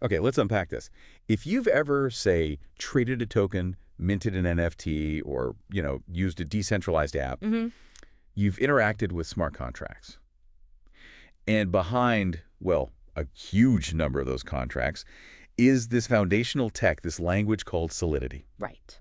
Okay, let's unpack this. If you've ever, say, traded a token, minted an NFT, or, used a decentralized app, Hmm. you've interacted with smart contracts. And behind, well, a huge number of those contracts is this foundational tech, this language called Solidity. Right.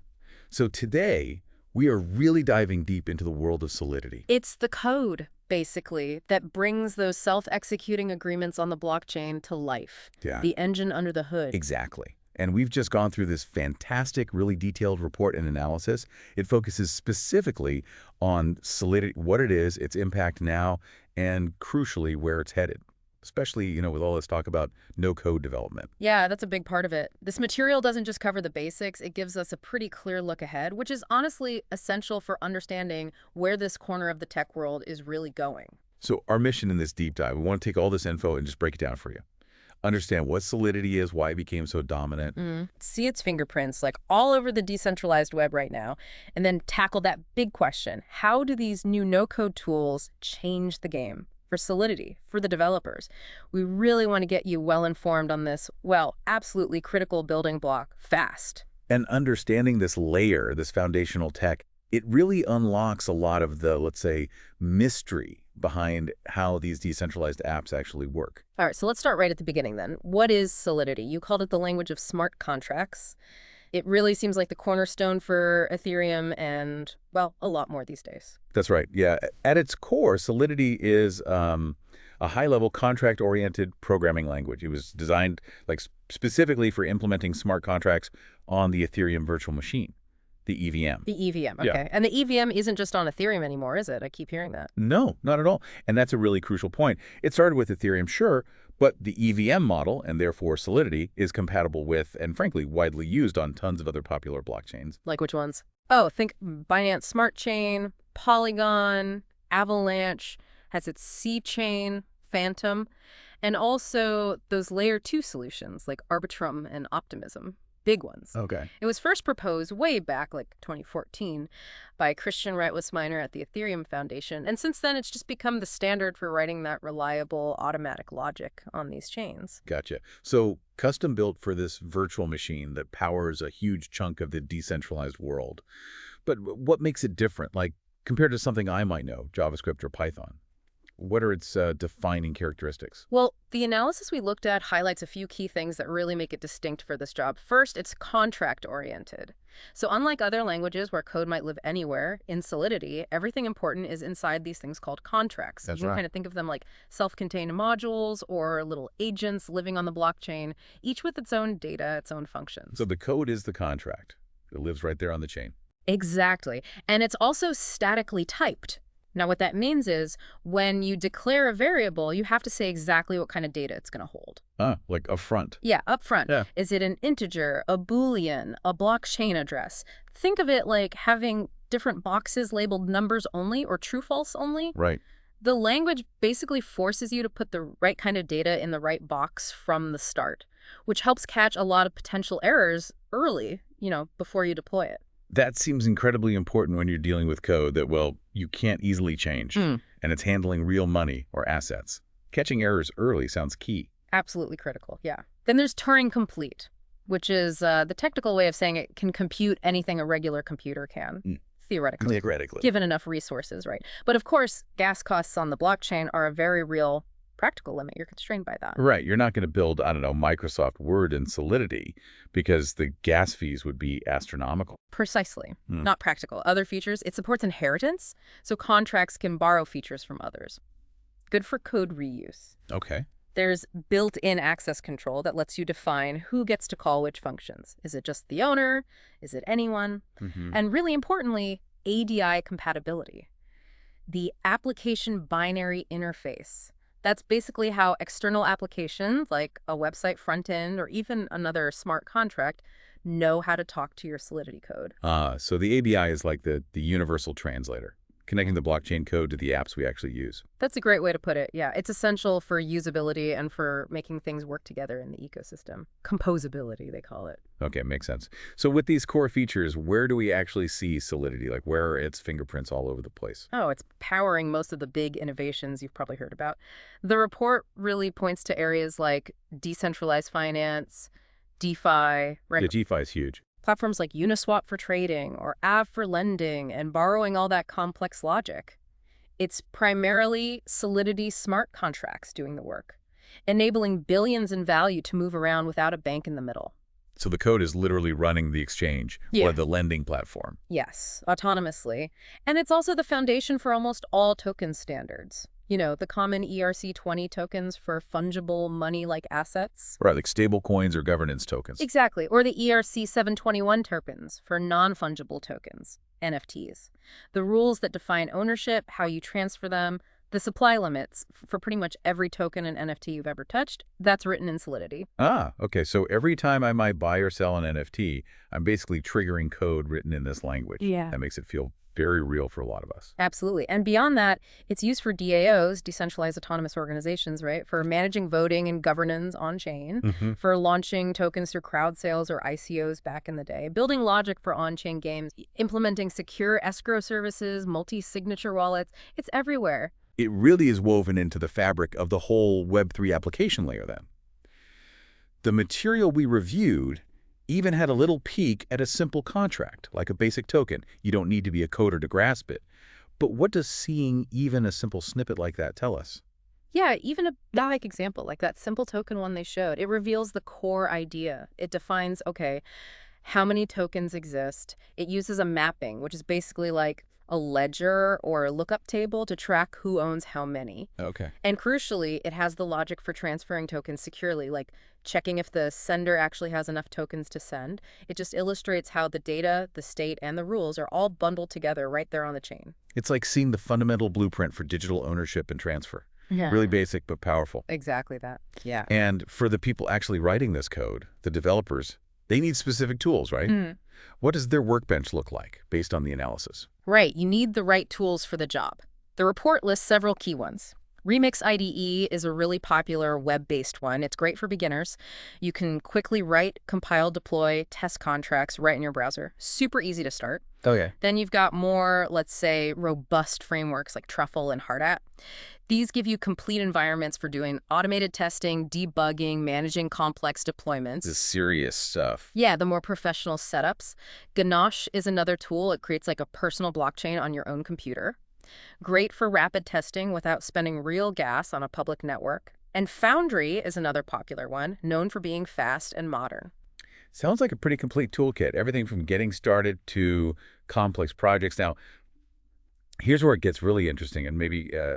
So today, we are really diving deep into the world of Solidity. It's the code, basically, that brings those self-executing agreements on the blockchain to life. Yeah, The engine under the hood. exactly. And we've just gone through this fantastic, really detailed report and analysis. It focuses specifically on Solidity, what it is, its impact now, and crucially, where it's headed. Especially, with all this talk about no-code development. Yeah, that's a big part of it. This material doesn't just cover the basics, it gives us a pretty clear look ahead, which is honestly essential for understanding where this corner of the tech world is really going. So our mission in this deep dive, we want to take all this info and just break it down for you. Understand what Solidity is, why it became so dominant. See its fingerprints like all over the decentralized web right now, and then tackle that big question. How do these new no-code tools change the game? For Solidity, for the developers. We really want to get you well informed on this, well, absolutely critical building block fast. And understanding this layer, this foundational tech, it really unlocks a lot of the, let's say, mystery behind how these decentralized apps actually work. All right, so let's start right at the beginning then. What is Solidity? You called it the language of smart contracts. It really seems like the cornerstone for Ethereum and, well, a lot more these days. That's right. Yeah. At its core, Solidity is a high-level contract-oriented programming language. It was designed specifically for implementing smart contracts on the Ethereum virtual machine, the EVM. The EVM, Yeah. okay. And the EVM isn't just on Ethereum anymore, is it? I keep hearing that. No, not at all. And that's a really crucial point. It started with Ethereum, sure, but the EVM model, and therefore Solidity, is compatible with, and frankly, widely used on tons of other popular blockchains. Like which ones? Oh, think Binance Smart Chain, Polygon, Avalanche, has its C chain, Phantom, and also those layer 2 solutions like Arbitrum and Optimism. Big ones. Okay. It was first proposed way back, like 2014, by Christian Reitless-Miner at the Ethereum Foundation, and since then it's just become the standard for writing that reliable automatic logic on these chains. Gotcha. So custom built for this virtual machine that powers a huge chunk of the decentralized world. But what makes it different, compared to something I might know, JavaScript or Python? What are its defining characteristics? Well, the analysis we looked at highlights a few key things that really make it distinct for this job. First, it's contract-oriented. So unlike other languages where code might live anywhere, in Solidity, everything important is inside these things called contracts. That's You can right. kind of think of them like self-contained modules or little agents living on the blockchain, each with its own data, its own functions. So the code is the contract. It lives right there on the chain. Exactly. And it's also statically typed. Now, what that means is when you declare a variable, you have to say exactly what kind of data it's going to hold. Like upfront. Yeah, up front. Yeah. Is it an integer, a Boolean, a blockchain address? Think of it like having different boxes labeled numbers only or true-false only. Right. The language basically forces you to put the right kind of data in the right box from the start, which helps catch a lot of potential errors early, before you deploy it. That seems incredibly important when you're dealing with code that, well, you can't easily change, and it's handling real money or assets. Catching errors early sounds key. Absolutely critical, yeah. Then there's Turing Complete, which is the technical way of saying it can compute anything a regular computer can, theoretically, Theoretically. given enough resources, right? But of course, gas costs on the blockchain are a very real practical limit. You're constrained by that. Right. You're not going to build, Microsoft Word in Solidity because the gas fees would be astronomical. Precisely. Not practical. Other features, it supports inheritance, so contracts can borrow features from others. Good for code reuse. Okay. There's built-in access control that lets you define who gets to call which functions. Is it just the owner? Is it anyone? And really importantly, ADI compatibility. The application binary interface. That's basically how external applications, like a website front end or even another smart contract, know how to talk to your Solidity code. So the ABI is like the universal translator. connecting the blockchain code to the apps we actually use. That's a great way to put it. Yeah, it's essential for usability and for making things work together in the ecosystem. Composability, they call it. Okay, makes sense. So with these core features, where do we actually see Solidity? Like, where are its fingerprints all over the place? Oh, it's powering most of the big innovations you've probably heard about. The report really points to areas like decentralized finance, DeFi, Yeah, GFI is huge. platforms like Uniswap for trading or Aave for lending and borrowing all that complex logic. It's primarily Solidity smart contracts doing the work, enabling billions in value to move around without a bank in the middle. So the code is literally running the exchange Yeah. or the lending platform. Yes, autonomously. And it's also the foundation for almost all token standards. You know, the common ERC-20 tokens for fungible money-like assets. Right, like stable coins or governance tokens. Exactly. Or the ERC-721 tokens for non-fungible tokens, NFTs. The rules that define ownership, how you transfer them, the supply limits for pretty much every token and NFT you've ever touched, that's written in Solidity. Ah, okay. So every time I might buy or sell an NFT, I'm basically triggering code written in this language. Yeah. That makes it feel very real for a lot of us. Absolutely. And beyond that, it's used for DAOs, decentralized autonomous organizations, right? For managing voting and governance on-chain, for launching tokens through crowd sales or ICOs back in the day, building logic for on-chain games, implementing secure escrow services, multi-signature wallets. It's everywhere. It really is woven into the fabric of the whole Web3 application layer then. The material we reviewed even had a little peek at a simple contract, like a basic token. You don't need to be a coder to grasp it. But what does seeing even a simple snippet like that tell us? Yeah, even a like example, like that simple token one they showed, it reveals the core idea. It defines, okay, how many tokens exist. It uses a mapping, which is basically like a ledger or a lookup table to track who owns how many. Okay. And crucially, it has the logic for transferring tokens securely, like checking if the sender actually has enough tokens to send. It just illustrates how the data, the state, and the rules are all bundled together right there on the chain. It's like seeing the fundamental blueprint for digital ownership and transfer. Yeah. Really basic, but powerful. Exactly that. Yeah. And for the people actually writing this code, the developers, they need specific tools, right? What does their workbench look like based on the analysis? Right, you need the right tools for the job. The report lists several key ones. Remix IDE is a really popular web-based one. It's great for beginners. You can quickly write, compile, deploy, test contracts right in your browser. Super easy to start. Okay. Then you've got more, let's say, robust frameworks like Truffle and Hardhat. These give you complete environments for doing automated testing, debugging, managing complex deployments. This is serious stuff. Yeah, the more professional setups. Ganache is another tool. It creates like a personal blockchain on your own computer. Great for rapid testing without spending real gas on a public network. And Foundry is another popular one, known for being fast and modern. Sounds like a pretty complete toolkit. Everything from getting started to complex projects. Now, here's where it gets really interesting and maybe a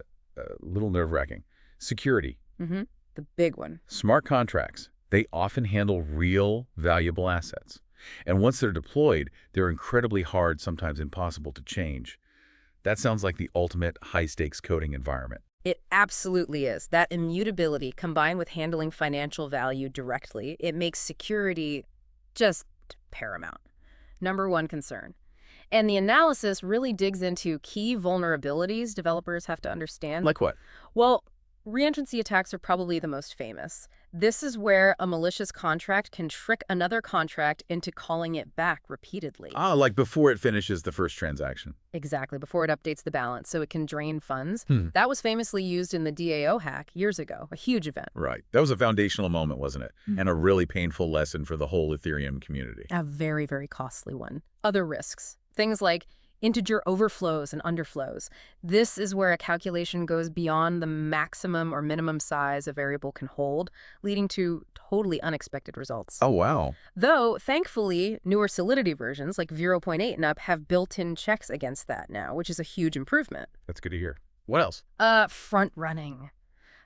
little nerve-wracking. Security. The big one. Smart contracts. They often handle real, valuable assets. And once they're deployed, they're incredibly hard, sometimes impossible to change. That sounds like the ultimate high-stakes coding environment. It absolutely is. That immutability combined with handling financial value directly, it makes security just paramount. Number one concern. And the analysis really digs into key vulnerabilities developers have to understand. Like what? Well, reentrancy attacks are probably the most famous. This is where a malicious contract can trick another contract into calling it back repeatedly. Ah, like before it finishes the first transaction. Exactly, before it updates the balance, so it can drain funds. That was famously used in the DAO hack years ago, a huge event. Right. That was a foundational moment, wasn't it? And a really painful lesson for the whole Ethereum community. A very, very costly one. Other risks, things like integer overflows and underflows. This is where a calculation goes beyond the maximum or minimum size a variable can hold, leading to totally unexpected results. Oh, wow. Though, thankfully, newer Solidity versions like 0.8 and up have built-in checks against that now, which is a huge improvement. That's good to hear. What else? Front running.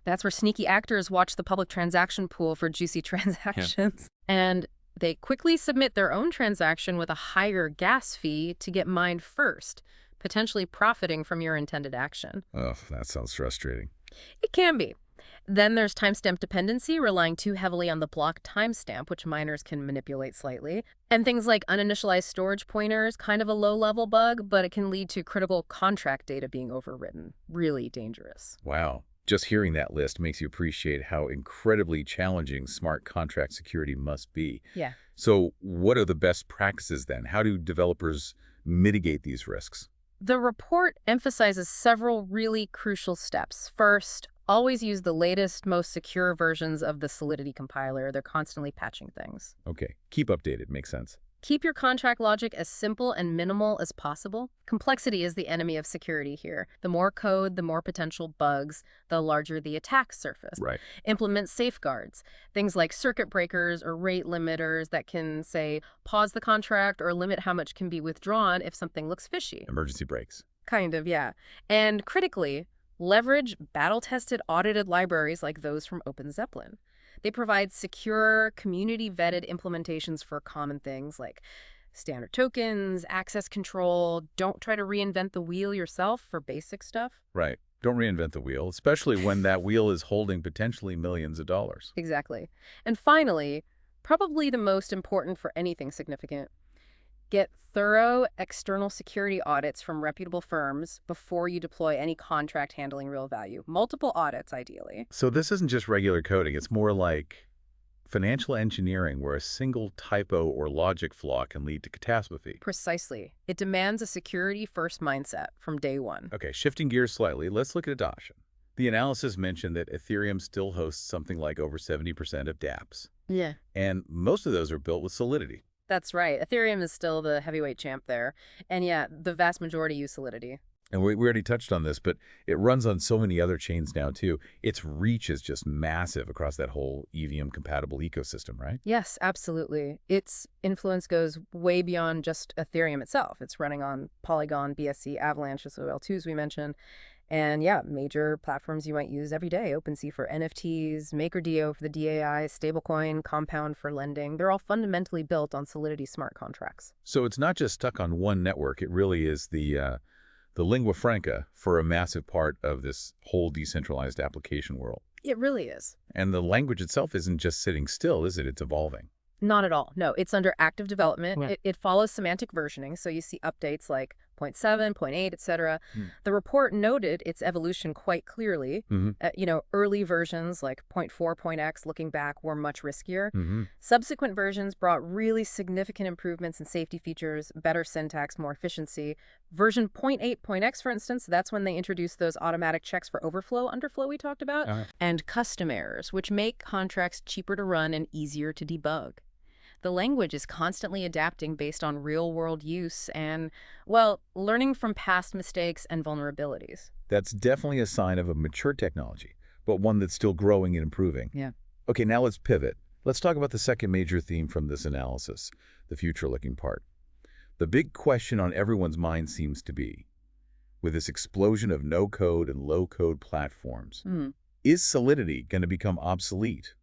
That's where sneaky actors watch the public transaction pool for juicy transactions. And they quickly submit their own transaction with a higher gas fee to get mined first, potentially profiting from your intended action. Oh, that sounds frustrating. It can be. Then there's timestamp dependency, relying too heavily on the block timestamp, which miners can manipulate slightly. And things like uninitialized storage pointers, kind of a low-level bug, but it can lead to critical contract data being overwritten. Really dangerous. Wow. Just hearing that list makes you appreciate how incredibly challenging smart contract security must be. Yeah. So what are the best practices then? How do developers mitigate these risks? The report emphasizes several really crucial steps. First, always use the latest, most secure versions of the Solidity compiler. They're constantly patching things. Okay, keep updated. Makes sense. Keep your contract logic as simple and minimal as possible. Complexity is the enemy of security here. The more code, the more potential bugs, the larger the attack surface. Right. Implement safeguards, things like circuit breakers or rate limiters that can, say, pause the contract or limit how much can be withdrawn if something looks fishy. Emergency brakes. Kind of, yeah. And critically, leverage battle-tested, audited libraries like those from OpenZeppelin. They provide secure, community-vetted implementations for common things like standard tokens, access control. Don't try to reinvent the wheel yourself for basic stuff. Right. Don't reinvent the wheel, especially when that wheel is holding potentially millions of dollars. Exactly. And finally, probably the most important for anything significant, get thorough external security audits from reputable firms before you deploy any contract handling real value. Multiple audits, ideally. So this isn't just regular coding. It's more like financial engineering where a single typo or logic flaw can lead to catastrophe. Precisely. It demands a security-first mindset from day one. Okay, shifting gears slightly, let's look at adoption. The analysis mentioned that Ethereum still hosts something like over 70% of dApps. Yeah. And most of those are built with Solidity. That's right. Ethereum is still the heavyweight champ there. And yeah, the vast majority use Solidity. And we already touched on this, but it runs on so many other chains now, too. Its reach is just massive across that whole EVM-compatible ecosystem, right? Yes, absolutely. Its influence goes way beyond just Ethereum itself. It's running on Polygon, BSC, Avalanche, SOL2s we mentioned. And yeah, major platforms you might use every day. OpenSea for NFTs, MakerDAO for the DAI, Stablecoin, Compound for lending. They're all fundamentally built on Solidity smart contracts. So it's not just stuck on one network. It really is the lingua franca for a massive part of this whole decentralized application world. It really is. And the language itself isn't just sitting still, is it? It's evolving. Not at all. No, it's under active development. Yeah. It follows semantic versioning, so you see updates like 0.7, 0.8, etc. Hmm. The report noted its evolution quite clearly. Early versions like 0.4, 0.x, looking back, were much riskier. Subsequent versions brought really significant improvements in safety features, better syntax, more efficiency. Version 0.8, 0.x, for instance, that's when they introduced those automatic checks for overflow, underflow we talked about, and custom errors, which make contracts cheaper to run and easier to debug. The language is constantly adapting based on real-world use and, well, learning from past mistakes and vulnerabilities. That's definitely a sign of a mature technology, but one that's still growing and improving. Yeah. Okay, now let's pivot. Let's talk about the second major theme from this analysis, the future-looking part. The big question on everyone's mind seems to be, with this explosion of no-code and low-code platforms, is Solidity going to become obsolete?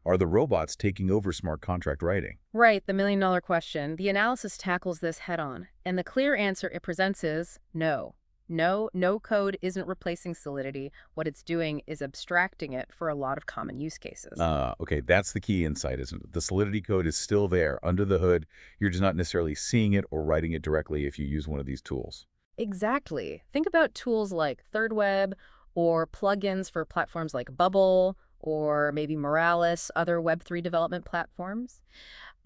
Are the robots taking over smart contract writing? Right, the million-dollar question. The analysis tackles this head-on, and the clear answer it presents is no. No code isn't replacing Solidity. What it's doing is abstracting it for a lot of common use cases. Okay, that's the key insight, isn't it? The Solidity code is still there, under the hood. You're just not necessarily seeing it or writing it directly if you use one of these tools. Exactly. Think about tools like ThirdWeb or plugins for platforms like Bubble or maybe Moralis, other Web3 development platforms.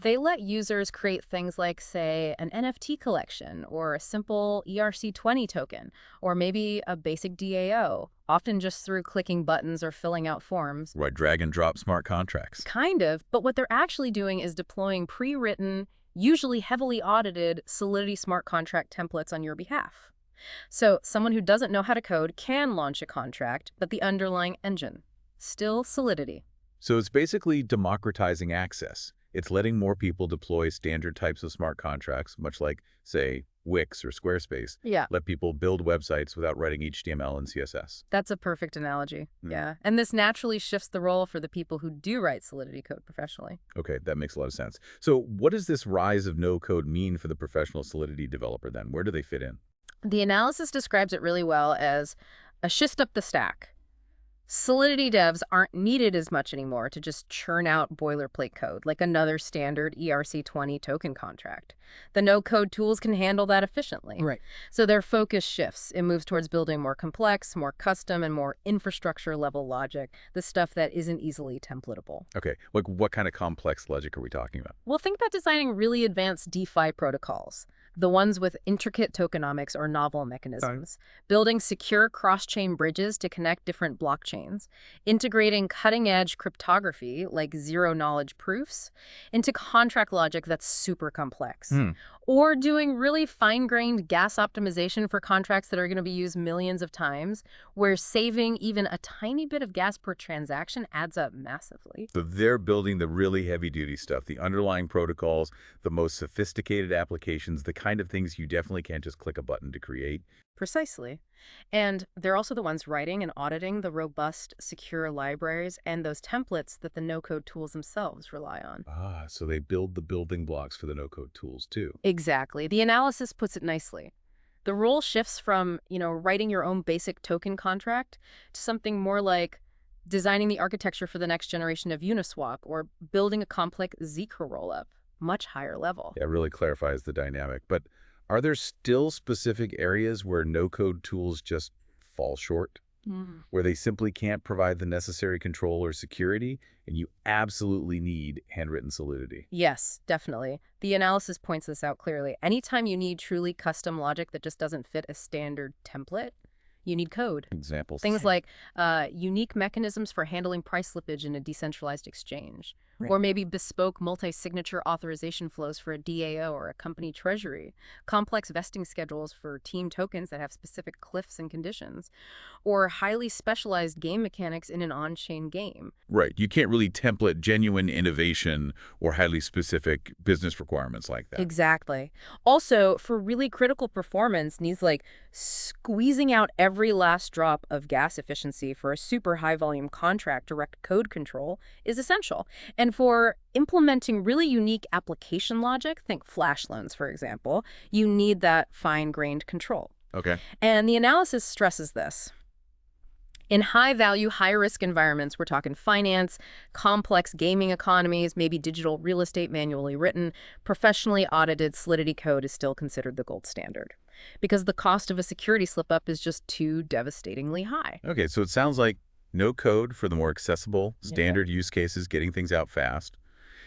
They let users create things like, say, an NFT collection or a simple ERC20 token, or maybe a basic DAO, often just through clicking buttons or filling out forms. Right, drag and drop smart contracts. Kind of, but what they're actually doing is deploying pre-written, usually heavily audited Solidity smart contract templates on your behalf. So someone who doesn't know how to code can launch a contract, but the underlying engine, still Solidity. So it's basically democratizing access. It's letting more people deploy standard types of smart contracts, much like, say, Wix or Squarespace. Yeah. Let people build websites without writing HTML and CSS. That's a perfect analogy. Yeah. And this naturally shifts the role for the people who do write Solidity code professionally. Okay, that makes a lot of sense. So what does this rise of no-code mean for the professional Solidity developer then? Where do they fit in? The analysis describes it really well as a shift up the stack. Solidity devs aren't needed as much anymore to just churn out boilerplate code like another standard ERC20 token contract. The no-code tools can handle that efficiently. Right. So their focus shifts. It moves towards building more complex, more custom, and more infrastructure-level logic, the stuff that isn't easily templatable. Okay, like what kind of complex logic are we talking about? Well, think about designing really advanced DeFi protocols, the ones with intricate tokenomics or novel mechanisms, building secure cross-chain bridges to connect different blockchains, integrating cutting-edge cryptography like zero-knowledge proofs into contract logic that's super complex, or doing really fine-grained gas optimization for contracts that are going to be used millions of times, where saving even a tiny bit of gas per transaction adds up massively. So they're building the really heavy-duty stuff, the underlying protocols, the most sophisticated applications, the kind of things you definitely can't just click a button to create. Precisely. And they're also the ones writing and auditing the robust, secure libraries and those templates that the no-code tools themselves rely on. Ah, so they build the building blocks for the no-code tools, too. Exactly. The analysis puts it nicely. The role shifts from, writing your own basic token contract to something more like designing the architecture for the next generation of Uniswap or building a complex Zcash rollup, much higher level. Yeah, it really clarifies the dynamic. But are there still specific areas where no-code tools just fall short, where they simply can't provide the necessary control or security, and you absolutely need handwritten Solidity? Yes, definitely. The analysis points this out clearly. Anytime you need truly custom logic that just doesn't fit a standard template, you need code. Examples. Things like unique mechanisms for handling price slippage in a decentralized exchange, Right. or maybe bespoke multi-signature authorization flows for a DAO or a company treasury, complex vesting schedules for team tokens that have specific cliffs and conditions, or highly specialized game mechanics in an on-chain game. Right. You can't really template genuine innovation or highly specific business requirements like that. Exactly. Also, for really critical performance, needs like squeezing out every last drop of gas efficiency for a super high volume contract direct code control is essential. And for implementing really unique application logic, think flash loans, for example, you need that fine-grained control. Okay. And the analysis stresses this. In high-value, high-risk environments, we're talking finance, complex gaming economies, maybe digital real estate manually written, professionally audited Solidity code is still considered the gold standard because the cost of a security slip-up is just too devastatingly high. Okay, so it sounds like no code for the more accessible, standard use cases, getting things out fast,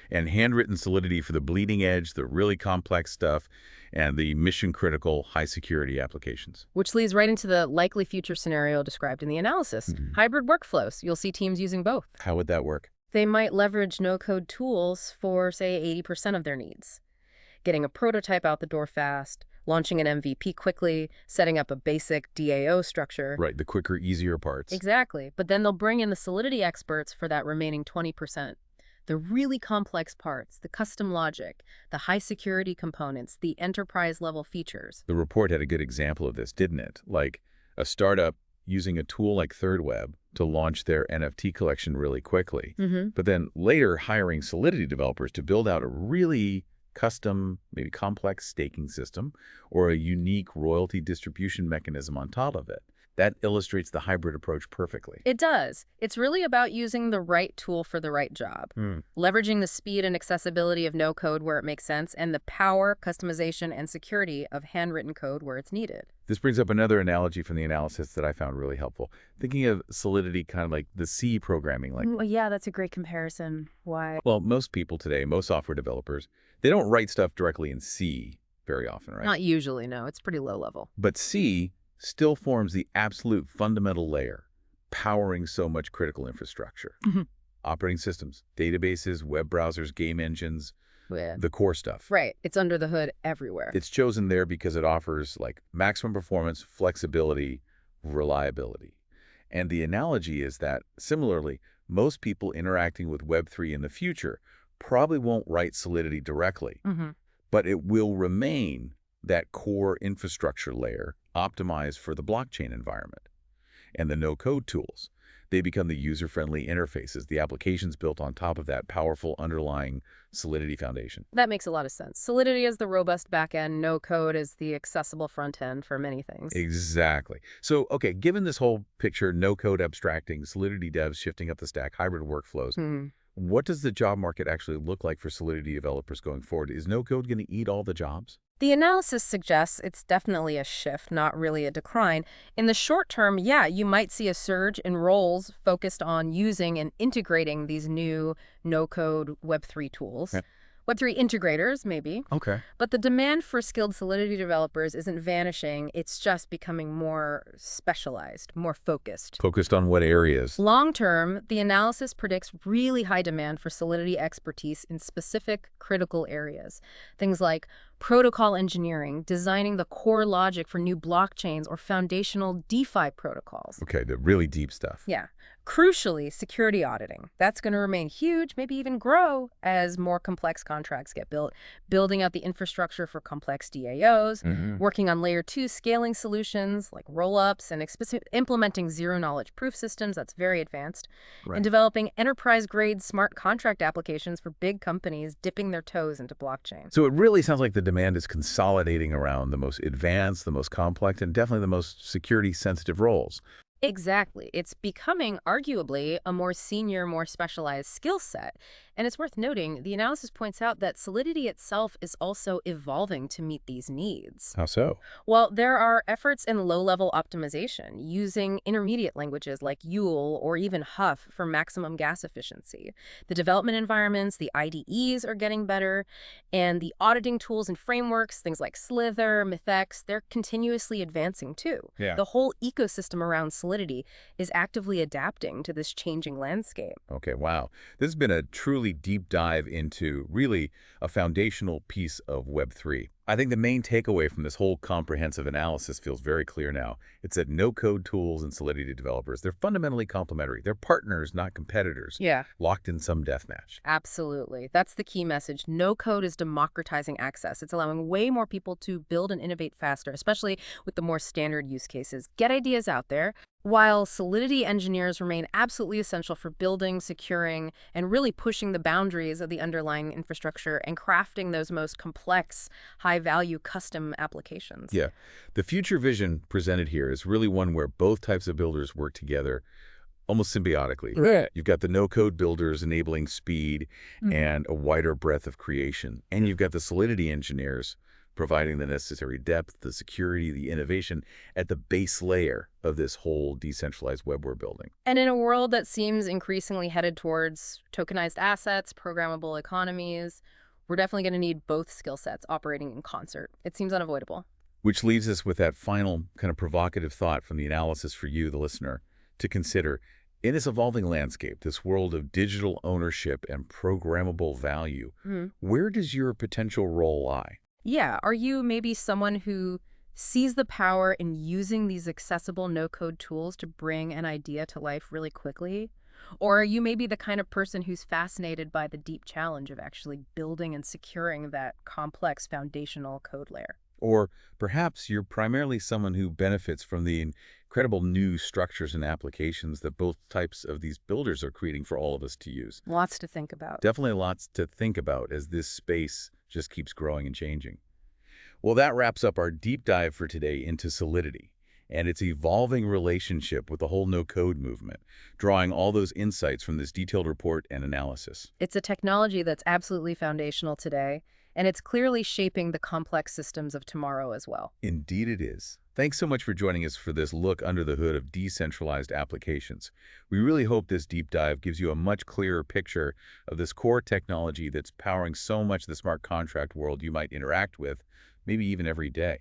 and handwritten Solidity for the bleeding edge, the really complex stuff, and the mission-critical, high-security applications. Which leads right into the likely future scenario described in the analysis. Hybrid workflows. You'll see teams using both. How would that work? They might leverage no-code tools for, say, 80% of their needs. Getting a prototype out the door fast, launching an MVP quickly, setting up a basic DAO structure. Right, the quicker, easier parts. Exactly. But then they'll bring in the Solidity experts for that remaining 20%. The really complex parts, the custom logic, the high security components, the enterprise-level features. The report had a good example of this, didn't it? Like a startup using a tool like ThirdWeb to launch their NFT collection really quickly, but then later hiring Solidity developers to build out a really custom, maybe complex staking system or a unique royalty distribution mechanism on top of it. That illustrates the hybrid approach perfectly. It does. It's really about using the right tool for the right job, leveraging the speed and accessibility of no code where it makes sense, and the power, customization, and security of handwritten code where it's needed. This brings up another analogy from the analysis that I found really helpful. Thinking of Solidity kind of like the C programming. Yeah, that's a great comparison. Why? Well, most people today, most software developers, they don't write stuff directly in C very often, right? Not usually, no. It's pretty low level. But C still forms the absolute fundamental layer, powering so much critical infrastructure. Operating systems, databases, web browsers, game engines, the core stuff. Right. It's under the hood everywhere. It's chosen there because it offers like maximum performance, flexibility, reliability. And the analogy is that, similarly, most people interacting with Web3 in the future probably won't write Solidity directly, but it will remain that core infrastructure layer optimized for the blockchain environment. And the no-code tools, they become the user-friendly interfaces, the applications built on top of that powerful underlying Solidity foundation. That makes a lot of sense. Solidity is the robust backend, no code is the accessible front end for many things. Exactly. So, okay, given this whole picture, no-code abstracting, Solidity devs shifting up the stack, hybrid workflows, Hmm. what does the job market actually look like for Solidity developers going forward? Is no-code going to eat all the jobs? The analysis suggests it's definitely a shift, not really a decline. In the short term, yeah, you might see a surge in roles focused on using and integrating these new no-code Web3 tools. Yeah. Web3 integrators, maybe. Okay. But the demand for skilled Solidity developers isn't vanishing. It's just becoming more specialized, more focused. Focused on what areas? Long term, the analysis predicts really high demand for Solidity expertise in specific critical areas. Things like protocol engineering, designing the core logic for new blockchains, or foundational DeFi protocols. Okay, the really deep stuff. Yeah. Crucially, security auditing. That's going to remain huge, maybe even grow as more complex contracts get built, building out the infrastructure for complex DAOs, working on layer 2 scaling solutions like rollups and implementing zero-knowledge proof systems, that's very advanced, and Right. developing enterprise-grade smart contract applications for big companies dipping their toes into blockchain. So it really sounds like the demand is consolidating around the most advanced, the most complex, and definitely the most security-sensitive roles. Exactly. It's becoming arguably a more senior, more specialized skill set. And it's worth noting, the analysis points out that Solidity itself is also evolving to meet these needs. How so? Well, there are efforts in low-level optimization, using intermediate languages like Yule or even Huff for maximum gas efficiency. The development environments, the IDEs are getting better, and the auditing tools and frameworks, things like Slither, MythX, they're continuously advancing too. Yeah. The whole ecosystem around Solidity is actively adapting to this changing landscape. Okay, wow. This has been a truly deep dive into really a foundational piece of Web3. I think the main takeaway from this whole comprehensive analysis feels very clear now. It's that no-code tools and Solidity developers, they're fundamentally complementary. They're partners, not competitors, Yeah. locked in some deathmatch. Absolutely. That's the key message. No code is democratizing access. It's allowing way more people to build and innovate faster, especially with the more standard use cases. Get ideas out there. While Solidity engineers remain absolutely essential for building, securing, and really pushing the boundaries of the underlying infrastructure and crafting those most complex, high-value custom applications. Yeah. The future vision presented here is really one where both types of builders work together almost symbiotically. Right. You've got the no-code builders enabling speed and a wider breadth of creation. And you've got the Solidity engineers providing the necessary depth, the security, the innovation at the base layer of this whole decentralized web we're building. And in a world that seems increasingly headed towards tokenized assets, programmable economies, we're definitely going to need both skill sets operating in concert. It seems unavoidable. Which leaves us with that final kind of provocative thought from the analysis for you, the listener, to consider. In this evolving landscape, this world of digital ownership and programmable value, where does your potential role lie? Yeah, are you maybe someone who sees the power in using these accessible no-code tools to bring an idea to life really quickly? Or are you maybe the kind of person who's fascinated by the deep challenge of actually building and securing that complex foundational code layer? Or perhaps you're primarily someone who benefits from the incredible new structures and applications that both types of these builders are creating for all of us to use. Lots to think about. Definitely lots to think about as this space just keeps growing and changing. Well, that wraps up our deep dive for today into Solidity and its evolving relationship with the whole no-code movement, drawing all those insights from this detailed report and analysis. It's a technology that's absolutely foundational today, and it's clearly shaping the complex systems of tomorrow as well. Indeed it is. Thanks so much for joining us for this look under the hood of decentralized applications. We really hope this deep dive gives you a much clearer picture of this core technology that's powering so much of the smart contract world you might interact with, maybe even every day.